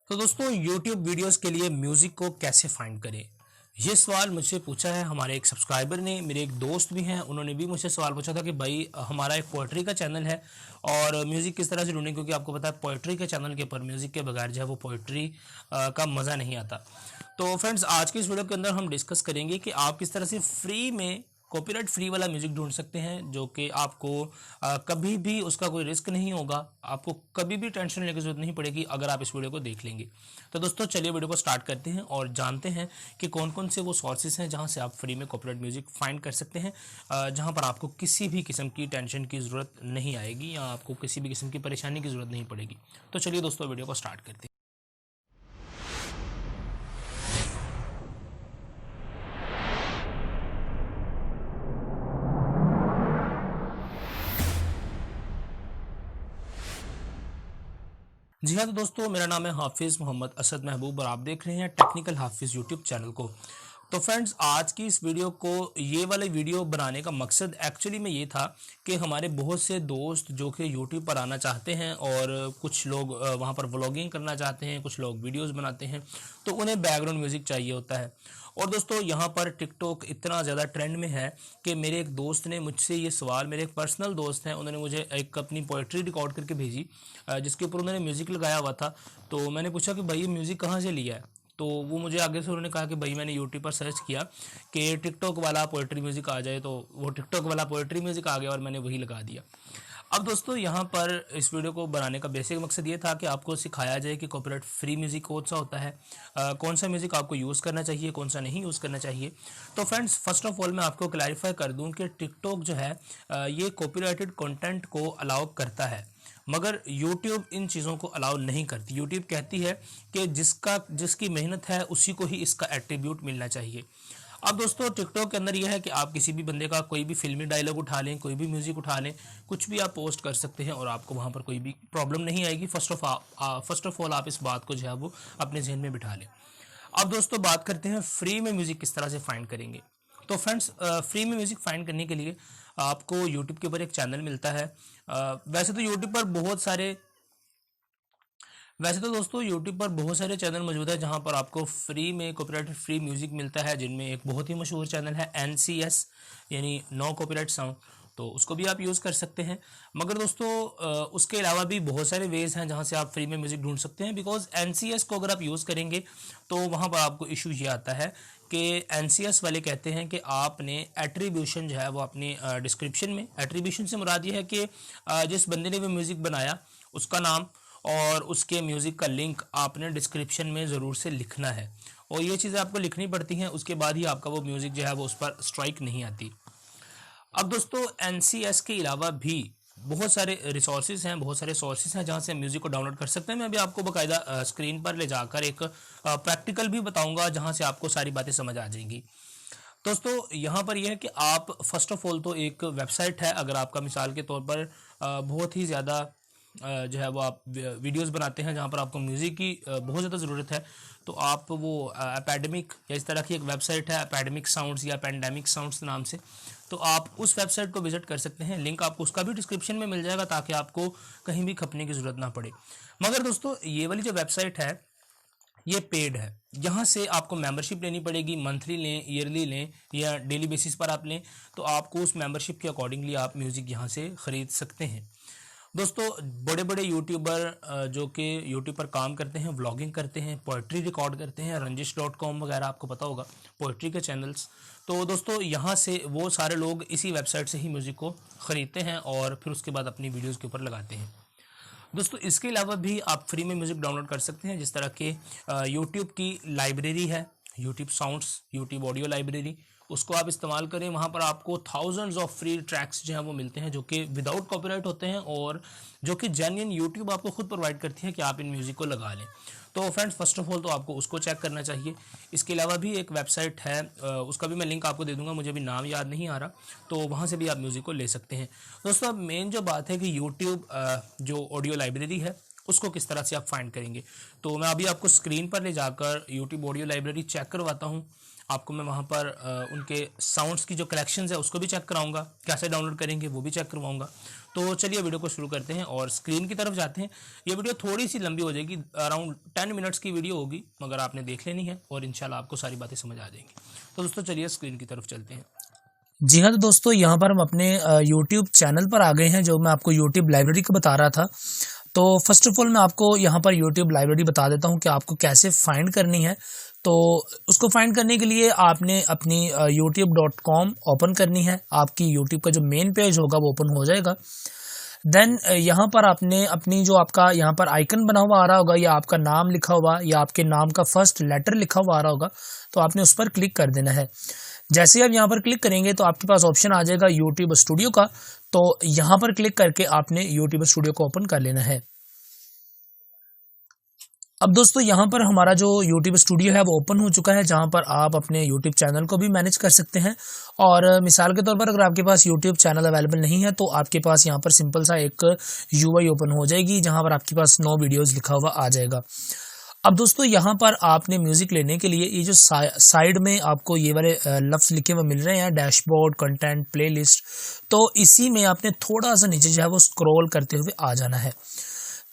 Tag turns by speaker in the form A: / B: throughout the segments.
A: तो दोस्तों YouTube videos के लिए म्यूज़िक को कैसे फाइंड करें? ये सवाल मुझसे पूछा है हमारे एक सब्सक्राइबर ने, मेरे एक दोस्त भी हैं, उन्होंने भी मुझसे सवाल पूछा था कि भाई हमारा एक पोएट्री का चैनल है और म्यूज़िक किस तरह से ढूँढें, क्योंकि आपको पता है पोएट्री के चैनल के ऊपर म्यूज़िक के बगैर जो है वो पोएट्री का मज़ा नहीं आता। तो फ्रेंड्स, आज की इस वीडियो के अंदर हम डिस्कस करेंगे कि आप किस तरह से फ्री में कॉपीराइट फ्री वाला म्यूजिक ढूंढ सकते हैं, जो कि आपको कभी भी उसका कोई रिस्क नहीं होगा, आपको कभी भी टेंशन लेने की जरूरत नहीं पड़ेगी अगर आप इस वीडियो को देख लेंगे। तो दोस्तों चलिए वीडियो को स्टार्ट करते हैं और जानते हैं कि कौन कौन से वो सोर्सेज हैं जहां से आप फ्री में कॉपीराइट म्यूजिक फाइंड कर सकते हैं, जहां पर आपको किसी भी किस्म की टेंशन की ज़रूरत नहीं आएगी या आपको किसी भी किस्म की परेशानी की ज़रूरत नहीं पड़ेगी। तो चलिए दोस्तों वीडियो को स्टार्ट करते हैं। जी हाँ, तो दोस्तों मेरा नाम है हाफिज़ मोहम्मद असद महबूब और आप देख रहे हैं टेक्निकल हाफिज़ यूट्यूब चैनल को। तो फ्रेंड्स, आज की इस वीडियो को, ये वाले वीडियो बनाने का मकसद एक्चुअली में ये था कि हमारे बहुत से दोस्त जो कि यूट्यूब पर आना चाहते हैं और कुछ लोग वहाँ पर व्लॉगिंग करना चाहते हैं, कुछ लोग वीडियोस बनाते हैं, तो उन्हें बैकग्राउंड म्यूज़िक चाहिए होता है। और दोस्तों यहाँ पर टिकटॉक इतना ज़्यादा ट्रेंड में है कि मेरे एक दोस्त ने मुझसे ये सवाल, मेरे एक पर्सनल दोस्त हैं, उन्होंने मुझे एक अपनी पोइट्री रिकॉर्ड करके भेजी जिसके ऊपर उन्होंने म्यूज़िक लगाया हुआ था। तो मैंने पूछा कि भाई ये म्यूज़िक कहाँ से लिया है? तो वो मुझे आगे से उन्होंने कहा कि भाई मैंने यूट्यूब पर सर्च किया कि टिकटॉक वाला पोइट्री म्यूज़िक आ जाए, तो वो टिकटॉक वाला पोइट्री म्यूज़िक आ गया और मैंने वही लगा दिया। अब दोस्तों यहाँ पर इस वीडियो को बनाने का बेसिक मकसद ये था कि आपको सिखाया जाए कि कॉपीराइट फ्री म्यूज़िक कौन सा होता है, कौन सा म्यूज़िक आपको यूज़ करना चाहिए, कौन सा नहीं यूज़ करना चाहिए। तो फ्रेंड्स, फर्स्ट ऑफ ऑल मैं आपको क्लैरिफाई कर दूं कि टिकटॉक जो है ये कॉपीराइटेड कंटेंट को अलाउ करता है, मगर YouTube इन चीज़ों को अलाउ नहीं करती। YouTube कहती है कि जिसकी मेहनत है उसी को ही इसका एट्रीब्यूट मिलना चाहिए। अब दोस्तों टिकटॉक के अंदर यह है कि आप किसी भी बंदे का कोई भी फिल्मी डायलॉग उठा लें, कोई भी म्यूजिक उठा लें, कुछ भी आप पोस्ट कर सकते हैं और आपको वहाँ पर कोई भी प्रॉब्लम नहीं आएगी। फर्स्ट ऑफ ऑल आप इस बात को जो है वो अपने जहन में बिठा लें। अब दोस्तों बात करते हैं फ्री में म्यूजिक किस तरह से फाइंड करेंगे। तो फ्रेंड्स, फ्री में म्यूजिक फाइंड करने के लिए आपको यूट्यूब के ऊपर एक चैनल मिलता है। वैसे तो यूट्यूब पर बहुत सारे वैसे तो दोस्तों यूट्यूब पर बहुत सारे चैनल मौजूद है जहां पर आपको फ्री में कॉपीराइट फ्री म्यूजिक मिलता है, जिनमें एक बहुत ही मशहूर चैनल है NCS, यानी नो कॉपीराइट साउंड। तो उसको भी आप यूज़ कर सकते हैं। मगर दोस्तों उसके अलावा भी बहुत सारे वेज हैं जहां से आप फ्री में म्यूजिक ढूंढ सकते हैं। बिकॉज NCS को अगर आप यूज़ करेंगे तो वहां पर आपको इशू ये आता है कि NCS वाले कहते हैं कि आपने एट्रीब्यूशन जो है वो अपनी डिस्क्रिप्शन में, एट्रीब्यूशन से मुराद ये है कि जिस बंदे ने वो म्यूज़िक बनाया उसका नाम और उसके म्यूज़िक का लिंक आपने डिस्क्रिप्शन में ज़रूर से लिखना है, और ये चीज़ें आपको लिखनी पड़ती हैं, उसके बाद ही आपका वो म्यूज़िक जो है वो उस पर स्ट्राइक नहीं आती। अब दोस्तों NCS के अलावा भी बहुत सारे रिसोर्सेज हैं, बहुत सारे सोर्सेज हैं जहाँ से म्यूज़िक को डाउनलोड कर सकते हैं। मैं अभी आपको बाकायदा स्क्रीन पर ले जाकर एक प्रैक्टिकल भी बताऊंगा जहाँ से आपको सारी बातें समझ आ जाएंगी। दोस्तों यहाँ पर यह है कि आप फर्स्ट ऑफ ऑल तो एक वेबसाइट है, अगर आपका मिसाल के तौर पर बहुत ही ज़्यादा जो है वो आप वीडियोस बनाते हैं जहाँ पर आपको म्यूज़िक की बहुत ज़्यादा ज़रूरत है, तो आप वो एपेडमिक या इस तरह की एक वेबसाइट है एपेडमिक साउंड्स या पेंडेमिक साउंड्स नाम से, तो आप उस वेबसाइट को विजिट कर सकते हैं। लिंक आपको उसका भी डिस्क्रिप्शन में मिल जाएगा ताकि आपको कहीं भी खपने की ज़रूरत ना पड़े। मगर दोस्तों ये वाली जो वेबसाइट है ये पेड है, यहाँ से आपको मेंबरशिप लेनी पड़ेगी। मंथली लें, ईयरली लें या डेली बेसिस पर आप लें, तो आपको उस मेंबरशिप के अकॉर्डिंगली आप म्यूज़िक यहाँ से ख़रीद सकते हैं। दोस्तों बड़े बड़े यूट्यूबर जो कि यूट्यूब पर काम करते हैं, व्लॉगिंग करते हैं, पोइट्री रिकॉर्ड करते हैं, रंजिश.com वगैरह आपको पता होगा पोइट्री के चैनल्स, तो दोस्तों यहाँ से वो सारे लोग इसी वेबसाइट से ही म्यूज़िक को ख़रीदते हैं और फिर उसके बाद अपनी वीडियोज़ के ऊपर लगाते हैं। दोस्तों इसके अलावा भी आप फ्री में म्यूज़िक डाउनलोड कर सकते हैं, जिस तरह के यूट्यूब की लाइब्रेरी है, YouTube sounds, YouTube audio library, उसको आप इस्तेमाल करें। वहाँ पर आपको थाउजेंड्स ऑफ फ्री ट्रैक्स जो हैं वो मिलते हैं जो कि विदाउट कॉपीराइट होते हैं और जो कि जेन्युइन यूट्यूब आपको खुद प्रोवाइड करती है कि आप इन म्यूज़िक को लगा लें। तो फ्रेंड्स फर्स्ट ऑफ ऑल तो आपको उसको चेक करना चाहिए। इसके अलावा भी एक वेबसाइट है, उसका भी मैं लिंक आपको दे दूंगा, मुझे अभी नाम याद नहीं आ रहा, तो वहाँ से भी आप म्यूज़िक को ले सकते हैं। दोस्तों अब मेन जो बात है कि यूट्यूब जो ऑडियो लाइब्रेरी है उसको किस तरह से आप फाइंड करेंगे, तो मैं अभी आपको स्क्रीन पर ले जाकर यूट्यूब ऑडियो लाइब्रेरी चेक करवाता हूँ। आपको मैं वहाँ पर उनके साउंड्स की जो कलेक्शंस है उसको भी चेक कराऊंगा, कैसे डाउनलोड करेंगे वो भी चेक करवाऊंगा। तो चलिए वीडियो को शुरू करते हैं और स्क्रीन की तरफ जाते हैं। ये वीडियो थोड़ी सी लंबी हो जाएगी, अराउंड 10 मिनट्स की वीडियो होगी, मगर आपने देख लेनी है और इंशाल्लाह आपको सारी बातें समझ आ जाएंगी। तो दोस्तों चलिए स्क्रीन की तरफ चलते हैं।
B: जी हाँ, तो दोस्तों यहाँ पर हम अपने YouTube चैनल पर आ गए हैं, जो मैं आपको YouTube लाइब्रेरी को बता रहा था। तो फर्स्ट ऑफ ऑल मैं आपको यहाँ पर YouTube लाइब्रेरी बता देता हूँ कि आपको कैसे फाइंड करनी है। तो उसको फाइंड करने के लिए आपने अपनी youtube.com ओपन करनी है। आपकी YouTube का जो मेन पेज होगा वो ओपन हो जाएगा। देन यहाँ पर आपने अपनी जो आपका यहाँ पर आइकन बना हुआ आ रहा होगा, या आपका नाम लिखा हुआ, या आपके नाम का फर्स्ट लेटर लिखा हुआ आ रहा होगा, तो आपने उस पर क्लिक कर देना है। जैसे ही आप यहाँ पर क्लिक करेंगे तो आपके पास ऑप्शन आ जाएगा YouTube स्टूडियो का। तो यहाँ पर क्लिक करके आपने YouTube स्टूडियो को ओपन कर लेना है। अब दोस्तों यहाँ पर हमारा जो YouTube स्टूडियो है वो ओपन हो चुका है, जहाँ पर आप अपने YouTube चैनल को भी मैनेज कर सकते हैं। और मिसाल के तौर पर अगर आपके पास YouTube चैनल अवेलेबल नहीं है तो आपके पास यहाँ पर सिंपल सा एक UI ओपन हो जाएगी, जहाँ पर आपके पास नो वीडियोज़ लिखा हुआ आ जाएगा। अब दोस्तों यहाँ पर आपने म्यूजिक लेने के लिए ये जो साइड में आपको ये वाले लफ्ज लिखे हुए मिल रहे हैं, डैशबोर्ड, कंटेंट, प्लेलिस्ट, तो इसी में आपने थोड़ा सा नीचे जो है वो स्क्रॉल करते हुए आ जाना है।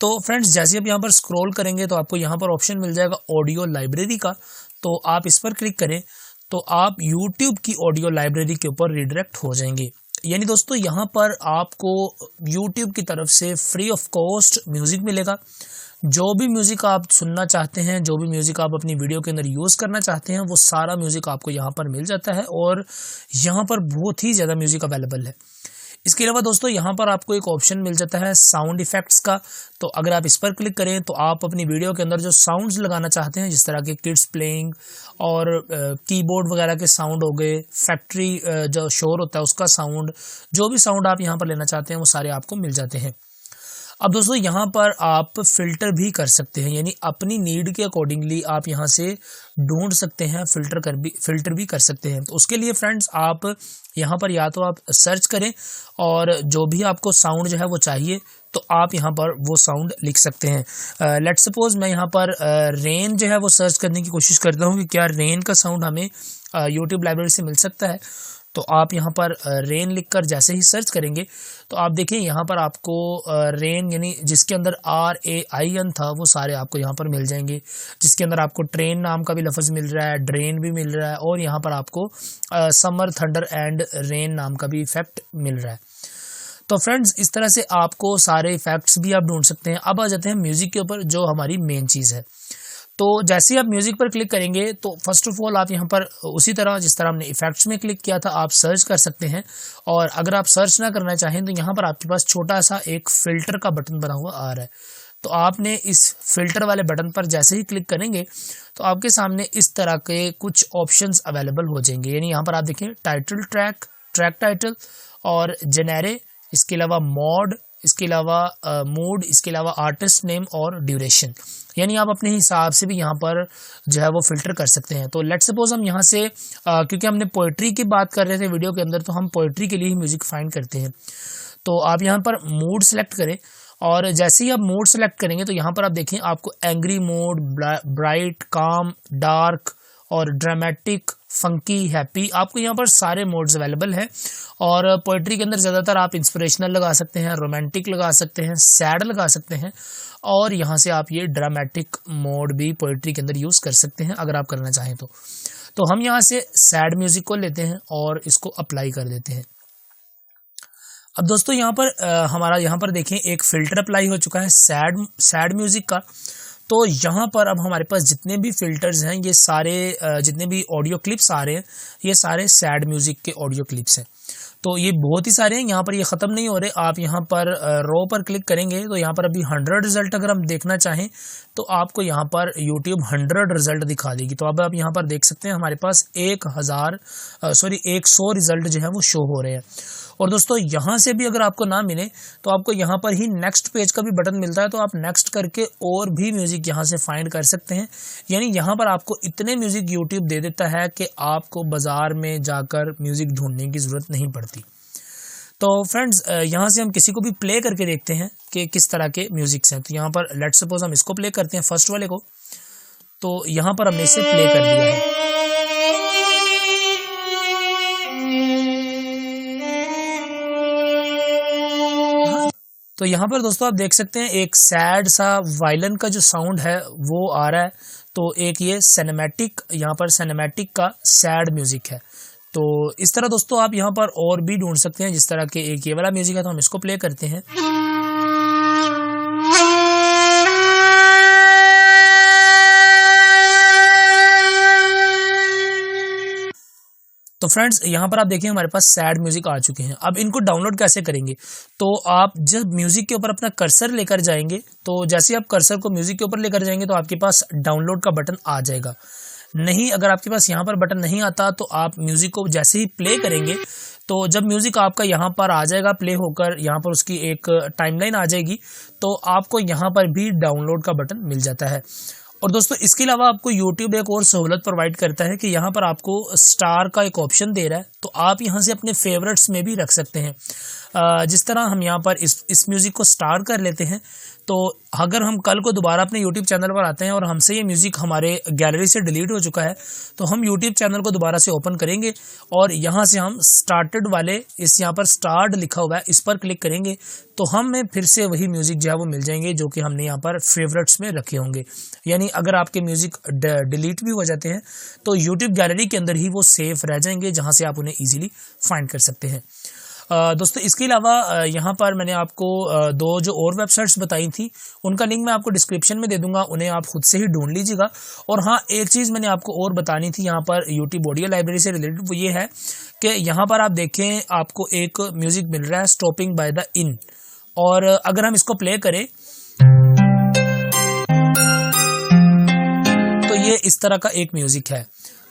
B: तो फ्रेंड्स जैसे आप यहाँ पर स्क्रॉल करेंगे तो आपको यहाँ पर ऑप्शन मिल जाएगा ऑडियो लाइब्रेरी का। तो आप इस पर क्लिक करें तो आप यूट्यूब की ऑडियो लाइब्रेरी के ऊपर रिडायरेक्ट हो जाएंगे। यानी दोस्तों यहाँ पर आपको यूट्यूब की तरफ से फ्री ऑफ कॉस्ट म्यूजिक मिलेगा। जो भी म्यूजिक आप सुनना चाहते हैं, जो भी म्यूजिक आप अपनी वीडियो के अंदर यूज़ करना चाहते हैं, वो सारा म्यूजिक आपको यहाँ पर मिल जाता है और यहाँ पर बहुत ही ज़्यादा म्यूजिक अवेलेबल है। इसके अलावा दोस्तों यहाँ पर आपको एक ऑप्शन मिल जाता है साउंड इफेक्ट्स का। तो अगर आप इस पर क्लिक करें तो आप अपनी वीडियो के अंदर जो साउंड्स लगाना चाहते हैं, जिस तरह के किड्स प्लेइंग और कीबोर्ड वगैरह के साउंड हो गए, फैक्ट्री जो शोर होता है उसका साउंड, जो भी साउंड आप यहाँ पर लेना चाहते हैं वो सारे आपको मिल जाते हैं। अब दोस्तों यहाँ पर आप फिल्टर भी कर सकते हैं, यानी अपनी नीड के अकॉर्डिंगली आप यहाँ से ढूंढ सकते हैं, फिल्टर भी कर सकते हैं। तो उसके लिए फ्रेंड्स आप यहाँ पर या तो आप सर्च करें और जो भी आपको साउंड जो है वो चाहिए तो आप यहाँ पर वो साउंड लिख सकते हैं। लेट्स सपोज मैं यहाँ पर रेन जो है वो सर्च करने की कोशिश करता हूँ कि क्या रेन का साउंड हमें यूट्यूब लाइब्रेरी से मिल सकता है। तो आप यहाँ पर रेन लिखकर जैसे ही सर्च करेंगे तो आप देखिए यहाँ पर आपको रेन यानी जिसके अंदर RAIN था वो सारे आपको यहाँ पर मिल जाएंगे, जिसके अंदर आपको ट्रेन नाम का भी लफ्ज़ मिल रहा है, ड्रेन भी मिल रहा है, और यहाँ पर आपको समर, थंडर एंड रेन नाम का भी इफेक्ट मिल रहा है। तो फ्रेंड्स इस तरह से आपको सारे इफेक्ट्स भी आप ढूंढ सकते हैं। अब आ जाते हैं म्यूज़िक के ऊपर, जो हमारी मेन चीज़ है। तो जैसे ही आप म्यूजिक पर क्लिक करेंगे तो फर्स्ट ऑफ ऑल आप यहाँ पर उसी तरह जिस तरह हमने इफेक्ट्स में क्लिक किया था आप सर्च कर सकते हैं। और अगर आप सर्च ना करना चाहें तो यहाँ पर आपके पास छोटा सा एक फिल्टर का बटन बना हुआ आ रहा है। तो आपने इस फिल्टर वाले बटन पर जैसे ही क्लिक करेंगे तो आपके सामने इस तरह के कुछ ऑप्शंस अवेलेबल हो जाएंगे। यानी यहाँ पर आप देखें टाइटल ट्रैक, ट्रैक टाइटल और जेनेरे, इसके अलावा मॉड, इसके अलावा मूड, इसके अलावा आर्टिस्ट नेम और ड्यूरेशन। यानी आप अपने हिसाब से भी यहाँ पर जो है वो फिल्टर कर सकते हैं। तो लेट्स सपोज हम यहाँ से क्योंकि हमने पोइट्री की बात कर रहे थे वीडियो के अंदर, तो हम पोइट्री के लिए ही म्यूजिक फाइंड करते हैं। तो आप यहाँ पर मूड सेलेक्ट करें और जैसे ही आप मूड सेलेक्ट करेंगे तो यहाँ पर आप देखें आपको एंग्री मूड, ब्राइट, काम, डार्क और ड्रामेटिक, फंकी, हैप्पी, आपको यहाँ पर सारे मोड्स अवेलेबल हैं। और पोइट्री के अंदर ज़्यादातर आप इंस्पिरेशनल लगा सकते हैं, रोमांटिक लगा सकते हैं, सैड लगा सकते हैं, और यहाँ से आप ये ड्रामेटिक मोड भी पोइट्री के अंदर यूज़ कर सकते हैं अगर आप करना चाहें तो। हम यहाँ से सैड म्यूज़िक को लेते हैं और इसको अप्लाई कर देते हैं। अब दोस्तों यहाँ पर हमारा यहाँ पर देखें एक फ़िल्टर अप्लाई हो चुका है सैड म्यूज़िक का। तो यहाँ पर अब हमारे पास जितने भी फ़िल्टर्स हैं ये सारे जितने भी ऑडियो क्लिप्स आ रहे हैं ये सारे सैड म्यूज़िक के ऑडियो क्लिप्स हैं। तो ये बहुत ही सारे हैं, यहाँ पर ये ख़त्म नहीं हो रहे। आप यहाँ पर रो पर क्लिक करेंगे तो यहाँ पर अभी 100 रिज़ल्ट अगर हम देखना चाहें तो आपको यहाँ पर YouTube 100 रिज़ल्ट दिखा देगी। तो अब आप यहाँ पर देख सकते हैं हमारे पास 100 रिज़ल्ट जो है वो शो हो रहे हैं। और दोस्तों यहाँ से भी अगर आपको ना मिले तो आपको यहाँ पर ही नेक्स्ट पेज का भी बटन मिलता है, तो आप नेक्स्ट करके और भी म्यूज़िक यहाँ से फाइंड कर सकते हैं। यानी यहाँ पर आपको इतने म्यूज़िक यूट्यूब दे देता है कि आपको बाज़ार में जाकर म्यूज़िक ढूंढने की ज़रूरत नहीं पड़ती। तो फ्रेंड्स यहाँ से हम किसी को भी प्ले करके देखते हैं कि किस तरह के म्यूज़िक्स हैं। तो यहाँ पर लेट्स सपोज हम इसको प्ले करते हैं, फर्स्ट वाले को। तो यहाँ पर हमने इसे प्ले कर दिया है। तो यहाँ पर दोस्तों आप देख सकते हैं एक सैड सा वायलिन का जो साउंड है वो आ रहा है। तो एक ये सिनेमैटिक, यहाँ पर सिनेमैटिक का सैड म्यूजिक है। तो इस तरह दोस्तों आप यहाँ पर और भी ढूंढ सकते हैं, जिस तरह के एक ये वाला म्यूजिक है तो हम इसको प्ले करते हैं। तो फ्रेंड्स यहाँ पर आप देखिए हमारे पास सैड म्यूजिक आ चुके हैं। अब इनको डाउनलोड कैसे करेंगे? तो आप जब म्यूजिक के ऊपर अपना कर्सर लेकर जाएंगे, तो जैसे आप कर्सर को म्यूजिक के ऊपर लेकर जाएंगे तो आपके पास डाउनलोड का बटन आ जाएगा। नहीं, अगर आपके पास यहाँ पर बटन नहीं आता तो आप म्यूजिक को जैसे ही प्ले करेंगे तो जब म्यूजिक आपका यहाँ पर आ जाएगा प्ले होकर, यहाँ पर उसकी एक टाइमलाइन आ जाएगी, तो आपको यहाँ पर भी डाउनलोड का बटन मिल जाता है। और दोस्तों इसके अलावा आपको YouTube एक और सहूलत प्रोवाइड करता है कि यहाँ पर आपको स्टार का एक ऑप्शन दे रहा है, तो आप यहाँ से अपने फेवरेट्स में भी रख सकते हैं। जिस तरह हम यहाँ पर इस म्यूज़िक को स्टार कर लेते हैं, तो अगर हम कल को दोबारा अपने YouTube चैनल पर आते हैं और हमसे ये म्यूज़िक हमारे गैलरी से डिलीट हो चुका है, तो हम YouTube चैनल को दोबारा से ओपन करेंगे और यहाँ से हम स्टार्टेड वाले, इस यहाँ पर स्टार्ट लिखा हुआ है, इस पर क्लिक करेंगे तो हमें फिर से वही म्यूज़िक जो है वो मिल जाएंगे जो कि हमने यहाँ पर फेवरेट्स में रखे होंगे। यानी अगर आपके म्यूज़िक डिलीट भी हो जाते हैं तो YouTube गैलरी के अंदर ही वो सेफ रह जाएंगे, जहाँ से आप उन्हें ईजिली फाइंड कर सकते हैं। दोस्तों इसके अलावा यहाँ पर मैंने आपको दो जो और वेबसाइट्स बताई थी उनका लिंक मैं आपको डिस्क्रिप्शन में दे दूंगा, उन्हें आप खुद से ही ढूंढ लीजिएगा। और हाँ, एक चीज़ मैंने आपको और बतानी थी यहाँ पर YouTube ऑडियो लाइब्रेरी से रिलेटेड, वो ये है कि यहाँ पर आप देखें आपको एक म्यूज़िक मिल रहा है स्टॉपिंग बाय द इन, और अगर हम इसको प्ले करें तो ये इस तरह का एक म्यूज़िक है।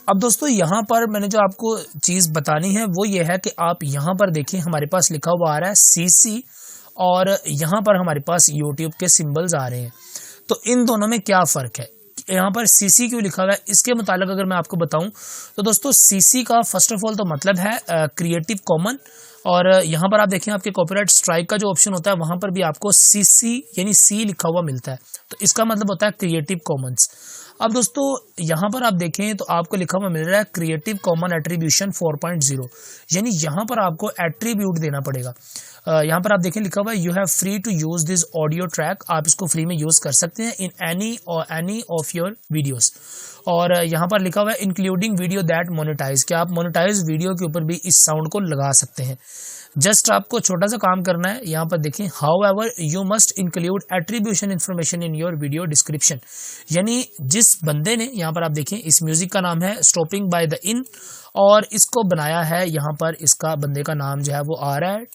B: अब दोस्तों यहाँ पर मैंने जो आपको चीज़ बतानी है वो ये है कि आप यहाँ पर देखें हमारे पास लिखा हुआ आ रहा है CC और यहाँ पर हमारे पास YouTube के सिंबल्स आ रहे हैं। तो इन दोनों में क्या फ़र्क है? यहाँ पर CC क्यों लिखा हुआ है, इसके मुताबिक अगर मैं आपको बताऊं तो दोस्तों CC का फर्स्ट ऑफ ऑल तो मतलब है क्रिएटिव कॉमन, और यहाँ पर आप देखें आपके कॉपीराइट स्ट्राइक का जो ऑप्शन होता है वहाँ पर भी आपको CC यानी C लिखा हुआ मिलता है, तो इसका मतलब होता है क्रिएटिव कॉमन्स। अब दोस्तों यहाँ पर आप देखें तो आपको लिखा हुआ मिल रहा है क्रिएटिव कॉमन एट्रीब्यूशन 4.0, यानी यहाँ पर आपको एट्रीब्यूट देना पड़ेगा। यहाँ पर आप देखें लिखा हुआ है you have free to use this audio track, आप इसको फ्री में यूज कर सकते हैं in any of your videos. और यहाँ पर लिखा हुआ है इंक्लूडिंग वीडियो दैट मोनेटाइज, कि आप मोनेटाइज वीडियो के ऊपर भी इस साउंड को लगा सकते हैं। जस्ट आपको छोटा सा काम करना है, यहाँ पर देखें how ever you must include attribution information in your video description, यानी जिस बंदे ने, यहाँ पर आप देखें इस म्यूजिक का नाम है स्टॉपिंग बाय द इन और इसको बनाया है, यहाँ पर इसका बंदे का नाम जो है वो आ रहा है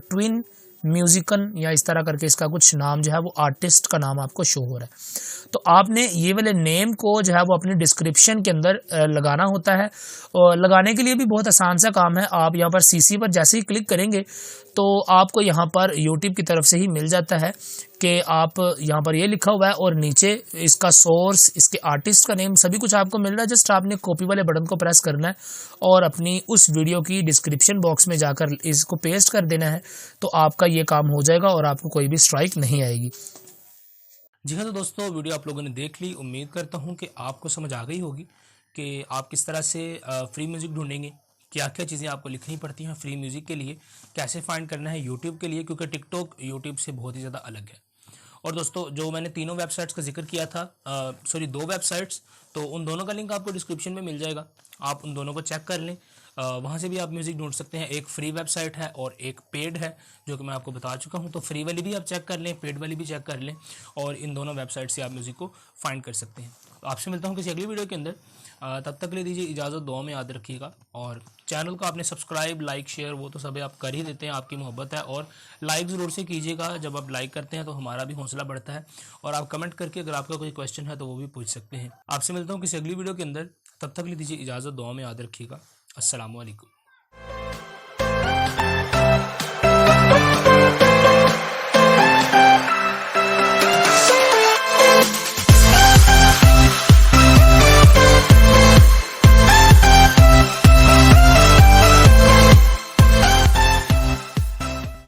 B: ट्विन म्यूजिकन, या इस तरह करके इसका कुछ नाम जो है वो आर्टिस्ट का नाम आपको शो हो रहा है। तो आपने ये वाले नेम को जो है वो अपने डिस्क्रिप्शन के अंदर लगाना होता है, और लगाने के लिए भी बहुत आसान सा काम है। आप यहाँ पर CC पर जैसे ही क्लिक करेंगे तो आपको यहाँ पर YouTube की तरफ से ही मिल जाता है कि आप यहाँ पर ये लिखा हुआ है और नीचे इसका सोर्स, इसके आर्टिस्ट का नेम, सभी कुछ आपको मिल रहा है। जस्ट आपने कॉपी वाले बटन को प्रेस करना है और अपनी उस वीडियो की डिस्क्रिप्शन बॉक्स में जाकर इसको पेस्ट कर देना है, तो आपका ये काम हो जाएगा और आपको कोई भी स्ट्राइक नहीं आएगी।
A: जी हाँ, तो दोस्तों वीडियो आप लोगों ने देख ली। उम्मीद करता हूँ कि आपको समझ आ गई होगी कि आप किस तरह से फ्री म्यूज़िक ढूंढेंगे, क्या क्या चीज़ें आपको लिखनी पड़ती हैं फ्री म्यूज़िक के लिए, कैसे फाइंड करना है यूट्यूब के लिए, क्योंकि टिकटॉक यूट्यूब से बहुत ही ज़्यादा अलग है। और दोस्तों जो मैंने तीनों वेबसाइट्स का जिक्र किया था, दो वेबसाइट्स, तो उन दोनों का लिंक आपको डिस्क्रिप्शन में मिल जाएगा, आप उन दोनों को चेक कर लें। वहाँ से भी आप म्यूज़िक ढूंढ सकते हैं। एक फ्री वेबसाइट है और एक पेड है, जो कि मैं आपको बता चुका हूँ। तो फ्री वाली भी आप चेक कर लें, पेड वाली भी चेक कर लें, और इन दोनों वेबसाइट से आप म्यूज़िक को फाइंड कर सकते हैं। तो आपसे मिलता हूँ किसी अगली वीडियो के अंदर, तब तक ले दीजिए इजाज़त, दुआ में याद रखिएगा। और चैनल को आपने सब्सक्राइब, लाइक, शेयर वो तो सब आप कर ही देते हैं, आपकी मोहब्बत है, और लाइक ज़रूर से कीजिएगा। जब आप लाइक करते हैं तो हमारा भी हौसला बढ़ता है, और आप कमेंट करके अगर आपका कोई क्वेश्चन है तो वो भी पूछ सकते हैं। आपसे मिलता हूँ किसी अगली वीडियो के अंदर, तब तक ले दीजिए इजाज़त, दुआ में याद रखिएगा। अस्सलाम वालेकुम।